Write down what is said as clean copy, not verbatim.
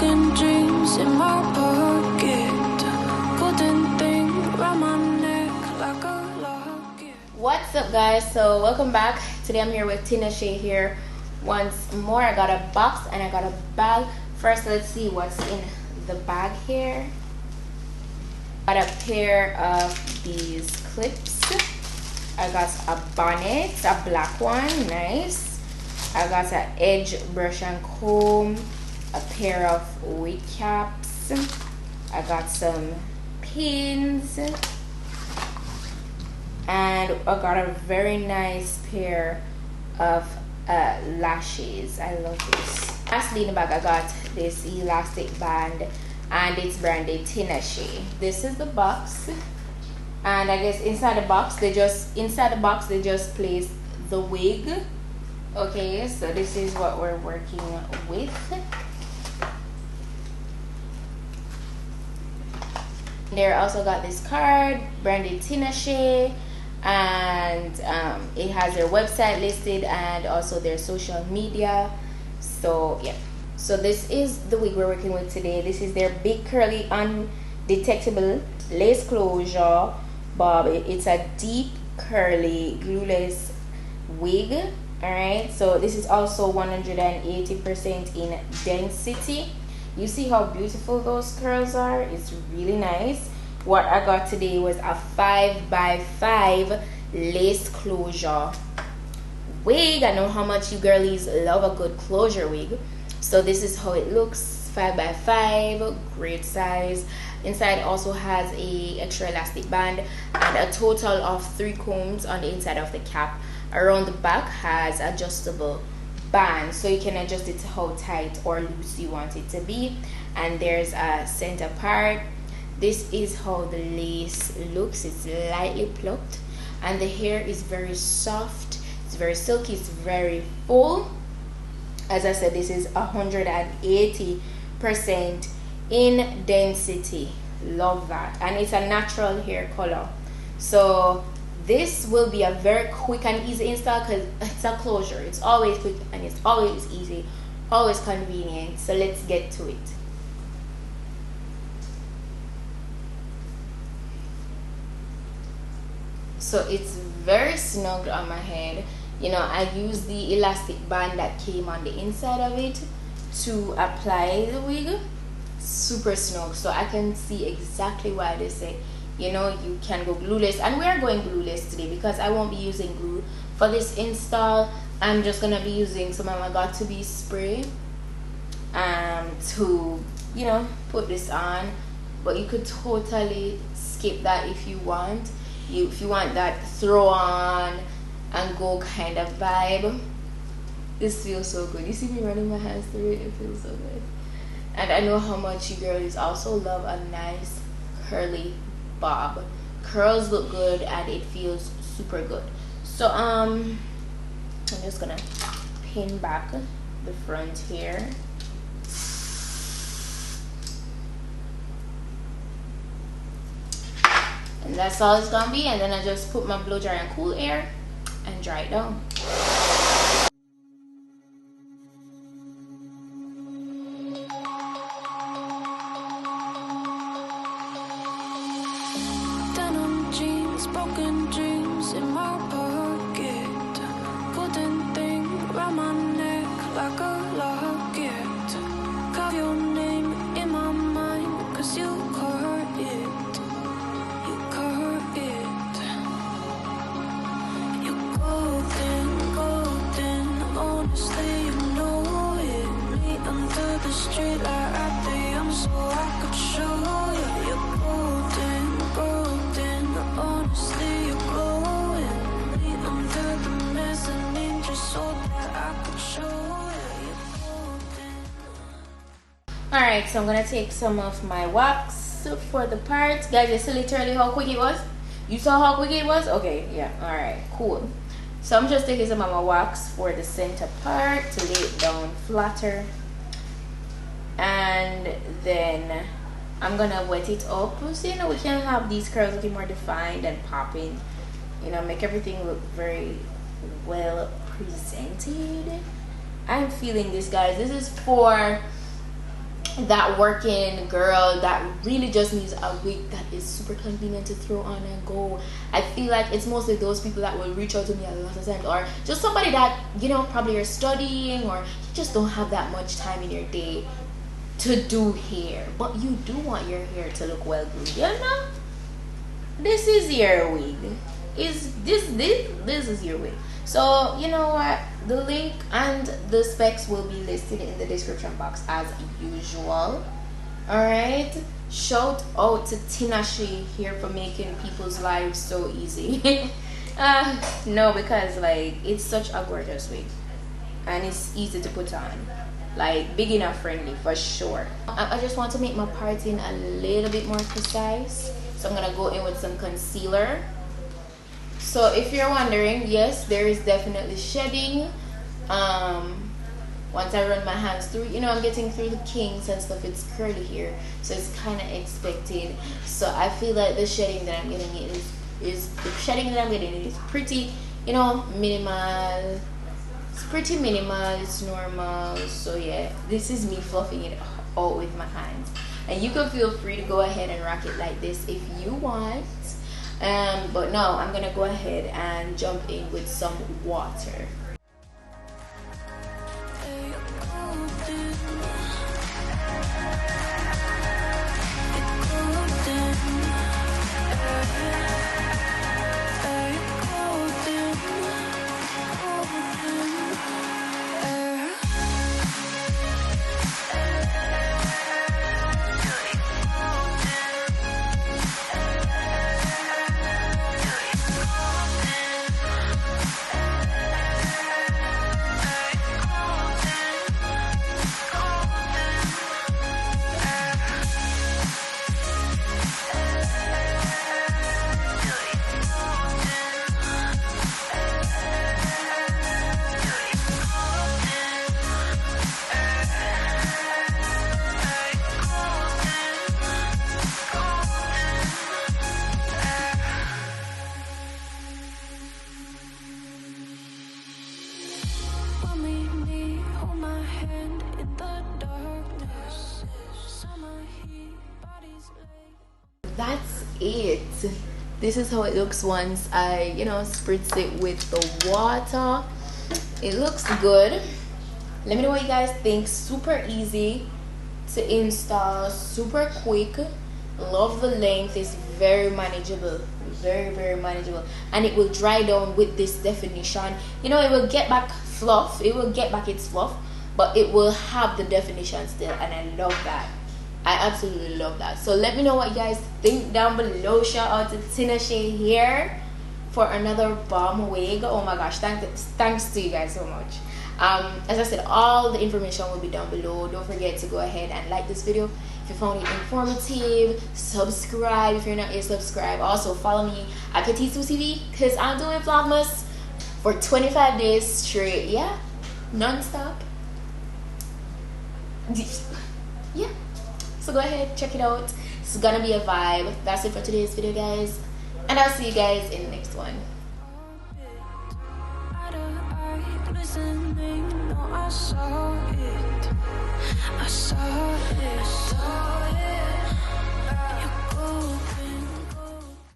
broken dreams in my pocket. Golden thing round my neck like a locket. What's up, guys? So welcome back. Today I'm here with Tinashe Hair once more. I got a box and I got a bag. First, let's see what's in the bag here. Got a pair of these clips. I got a bonnet, a black one, nice. I got an edge brush and comb, a pair of wig caps. I got some pins, and I got a very nice pair of lashes. I love this. Lastly, in the bag I got this elastic band, and it's branded Tinashe. This is the box, and I guess inside the box they just place the wig. Okay, so this is what we're working with. There also got this card branded Tinashe, and it has their website listed and also their social media. So yeah, so this is the wig we're working with today. This is their big curly undetectable lace closure bob. It's a deep curly glueless wig. All right, so this is also 180% in density. You see how beautiful those curls are? It's really nice. What I got today was a 5x5 lace closure wig. I know how much you girlies love a good closure wig. So this is how it looks, 5x5, great size. Inside also has a extra elastic band and a total of 3 combs on the inside of the cap. Around the back has adjustable band, so you can adjust it to how tight or loose you want it to be. And there's a center part. This is how the lace looks. It's lightly plucked and the hair is very soft, it's very silky, it's very full. As I said, this is 180% in density. Love that. And it's a natural hair color, so this will be a very quick and easy install because it's a closure. It's always quick and it's always easy, always convenient. So let's get to it. So it's very snug on my head. You know, I used the elastic band that came on the inside of it to apply the wig. Super snug, so I can see exactly why they say, you know, you can go glueless, and we are going glueless today because I won't be using glue for this install. I'm just gonna be using some of my got2b spray to, you know, put this on. But you could totally skip that if you want. If you want that throw on and go kind of vibe. This feels so good. You see me running my hands through it? It feels so good. And I know how much you girls also love a nice curly bob. Curls look good and it feels super good. So I'm just gonna pin back the front here. And that's all it's gonna be. And then I just put my blow dryer and cool air and dry it down. Broken dreams in my pocket. Golden thing round my neck like a locket. Carve your name in my mind, cause you caught it. You caught it. You golden, golden. Honestly, you know it. Me under the street light right there, so I could show you. You're golden, golden. Honestly, you're glowing. Me under the mezzanine, just so that I could show you. You're golden. Alright, so I'm gonna take some of my wax for the parts. Guys, you see literally how quick it was? You saw how quick it was? Okay, yeah, alright, cool. So I'm just taking some of my wax for the center part to lay it down flatter. And then I'm gonna wet it up so, you know, we can have these curls looking more defined and popping. You know, make everything look very well presented. I'm feeling this, guys. This is for that working girl that really just needs a wig that is super convenient to throw on and go. I feel like it's mostly those people that will reach out to me a lot of times, or just somebody that, you know, probably you're studying or you just don't have that much time in your day to do hair, but you do want your hair to look well groomed, you know. This is your wig. This is your wig. So you know what, the link and the specs will be listed in the description box as usual. All right, shout out to Tinashe here for making people's lives so easy. No, because like it's such a gorgeous wig and it's easy to put on, like beginner friendly for sure. I just want to make my parting a little bit more precise, so I'm gonna go in with some concealer. So if you're wondering, yes, there is definitely shedding. Once I run my hands through, you know, I'm getting through the kinks and stuff. It's curly here, so it's kind of expected. So I feel like the shedding that I'm getting is the shedding that I'm getting is pretty, you know, minimal. It's pretty minimal. It's normal. So yeah, this is me fluffing it out with my hands, and you can feel free to go ahead and rock it like this if you want. But no, I'm gonna go ahead and jump in with some water. That's it. This is how it looks once I, you know, spritz it with the water. It looks good. Let me know what you guys think. Super easy to install, super quick. Love the length. It's very manageable, very manageable, and it will dry down with this definition. You know, it will get back fluff, it will get back its fluff, but it will have the definition still, and I love that. I absolutely love that. So let me know what you guys think down below. Shout out to Tinashe Hair for another bomb wig. Oh my gosh, thanks to you guys so much. As I said, all the information will be down below. Don't forget to go ahead and like this video if you found it informative. Subscribe if you're not yet subscribed. Also follow me at PETITE-SUE TV, because I'm doing vlogmas for 25 days straight. Yeah, non-stop. Yeah, so go ahead, check it out. It's gonna be a vibe. That's it for today's video, guys, and I'll see you guys in the next one. I saw it.